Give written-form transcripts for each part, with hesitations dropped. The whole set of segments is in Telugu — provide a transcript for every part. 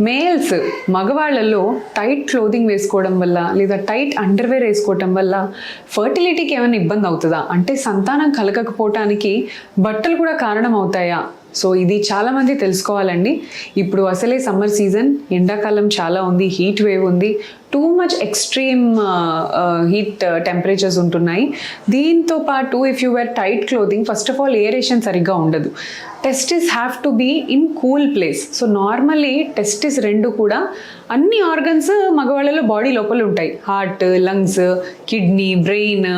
మేల్స్ మగవాళ్ళలో టైట్ క్లోదింగ్ వేసుకోవడం వల్ల లేదా టైట్ అండర్వేర్ వేసుకోవటం వల్ల ఫర్టిలిటీకి ఏమైనా ఇబ్బంది అవుతుందా, అంటే సంతానం కలగకపోవటానికి బట్టలు కూడా కారణం అవుతాయా? సో ఇది చాలామంది తెలుసుకోవాలండి. ఇప్పుడు అసలే సమ్మర్ సీజన్, ఎండాకాలం చాలా ఉంది, హీట్ వేవ్ ఉంది, too much extreme heat temperatures ఉంటున్నాయి. దీంతో పాటు if you wear tight clothing, first of all aeration సరిగ్గా ఉండదు. Testis have to be in cool place. So normally testis రెండు కూడా అన్ని ఆర్గన్స్ మగవాళ్ళలో బాడీ లోపల ఉంటాయి, heart, lungs, kidney, brain,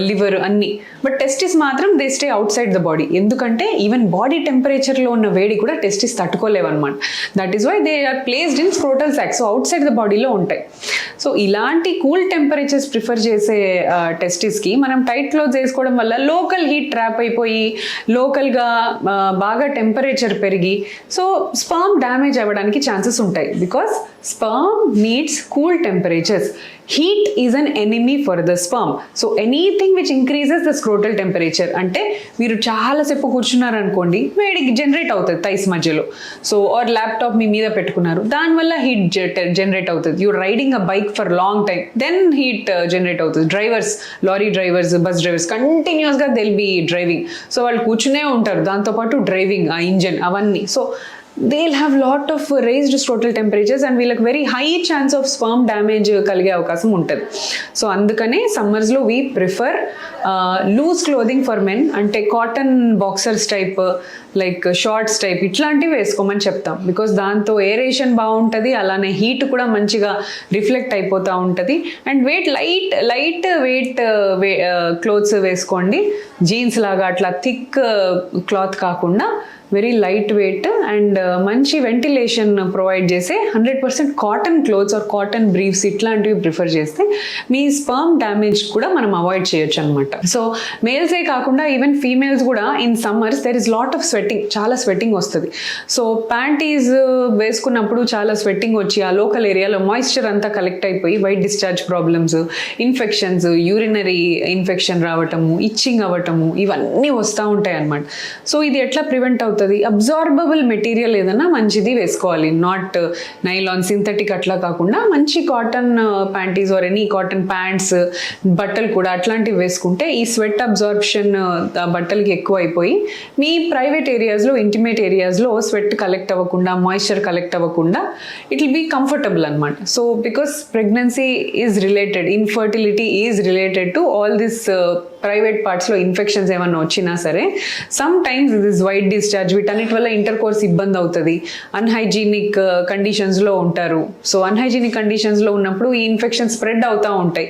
liver అన్నీ. బట్ టెస్టిస్ మాత్రం they stay outside the body. ఎందుకంటే ఈవెన్ బాడీ టెంపరేచర్లో ఉన్న వేడి కూడా టెస్టిస్ తట్టుకోలేవు అనమాట. That is why they are placed in scrotal sac. So outside the బాడీలో ఉంటాయి. సో ఇలాంటి కూల్ టెంపరేచర్స్ ప్రిఫర్ చేసే టెస్టిస్కి మనం టైట్ క్లోత్స్ వేసుకోవడం వల్ల లోకల్ హీట్ ట్రాప్ అయిపోయి లోకల్గా బాగా టెంపరేచర్ పెరిగి సో స్పర్మ్ డ్యామేజ్ అవ్వడానికి ఛాన్సెస్ ఉంటాయి. Because sperm needs cool temperatures. Heat is an enemy for the sperm. So anything which increases the scrotal temperature, అంటే మీరు చాలాసేపు కూర్చున్నారనుకోండి, వేడికి జనరేట్ అవుతుంది థైస్ మధ్యలో. సో ఆర్ ల్యాప్టాప్ మీ మీద పెట్టుకున్నారు, దానివల్ల హీట్ జనరేట్ అవుతుంది. You riding a bike for long time, then heat generate అవుతుంది. Drivers, lorry drivers, bus drivers కంటిన్యూస్గా దెల్ బీ డ్రైవింగ్. సో వాళ్ళు కూర్చునే ఉంటారు, దాంతోపాటు డ్రైవింగ్, ఆ ఇంజన్ అవన్నీ. So they'll have lot of raised scrotal temperatures and వీళ్ళకి very high chance of sperm damage కలిగే అవకాశం ఉంటుంది. సో అందుకనే సమ్మర్స్లో we prefer loose clothing for men, అంటే cotton boxers type, like shorts type ఇట్లాంటివి వేసుకోమని చెప్తాం. బికాస్ దాంతో ఏరేషన్ బాగుంటుంది, అలానే హీట్ కూడా మంచిగా రిఫ్లెక్ట్ అయిపోతూ ఉంటుంది. అండ్ లైట్ వెయిట్ క్లోత్స్ వేసుకోండి. జీన్స్ లాగా అట్లా థిక్ క్లాత్ కాకుండా వెరీ లైట్ వెయిట్ అండ్ మంచి వెంటిలేషన్ ప్రొవైడ్ చేసే 100% cotton clothes or cotton briefs ఇట్లాంటివి ప్రిఫర్ చేస్తే మీ స్పర్మ్ డ్యామేజ్ కూడా మనం అవాయిడ్ చేయొచ్చు అనమాట. సో మేల్సే కాకుండా ఈవెన్ ఫీమేల్స్ కూడా in summers there is lot of sweating, చాలా స్వెట్టింగ్ వస్తుంది. సో ప్యాంటీస్ వేసుకున్నప్పుడు చాలా స్వెట్టింగ్ వచ్చి ఆ లోకల్ ఏరియాలో మాయిశ్చర్ అంతా కలెక్ట్ అయిపోయి white discharge problems, infections, urinary infection రావటము, ఇచ్చింగ్ అవ్వటము ఇవన్నీ వస్తూ ఉంటాయి అన్నమాట. సో ఇది ఎట్లా ప్రివెంట్ అవుతుంది? అబ్జార్బబుల్ మెటీరియల్ ఏదైనా మంచిది వేసుకోవాలి, నాట్ నైలాన్, సింథటిక్ అట్లా కాకుండా మంచి cotton panties or any cotton pants, బట్టలు కూడా అట్లాంటివి వేసుకుంటే ఈ స్వెట్ అబ్జార్ప్షన్ బట్టలకి ఎక్కువ అయిపోయి మీ ప్రైవేట్ ఏరియాస్లో, ఇంటిమేట్ ఏరియాస్లో స్వెట్ కలెక్ట్ అవ్వకుండా, మాయిశ్చర్ కలెక్ట్ అవ్వకుండా ఇట్ విల్ బీ కంఫర్టబుల్ అనమాట. So because pregnancy is related, infertility is related to all this private పార్ట్స్లో ఇన్ఫెక్షన్స్ ఏమన్నా వచ్చినా సరే some times this white discharge వీటన్నిటి వల్ల ఇంటర్ కోర్స్ ఇబ్బంది అవుతుంది. అన్హైజీనిక్ కండిషన్స్లో ఉంటారు. సో అన్హైజీనిక్ కండిషన్స్లో ఉన్నప్పుడు ఈ ఇన్ఫెక్షన్ స్ప్రెడ్ అవుతూ ఉంటాయి.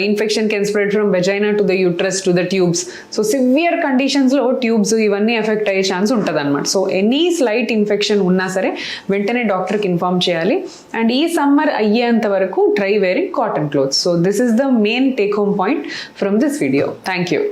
Infection can spread from vagina to the uterus to the tubes. So severe కండిషన్స్లో ట్యూబ్స్ ఇవన్నీ ఎఫెక్ట్ అయ్యే ఛాన్స్ ఉంటుంది అనమాట. సో ఎనీ స్లైట్ ఇన్ఫెక్షన్ ఉన్నా సరే వెంటనే డాక్టర్కి ఇన్ఫార్మ్ చేయాలి. అండ్ ఈ సమ్మర్ అయ్యేంత వరకు try wearing cotton clothes. So this is the main take home point from this video. Thank you.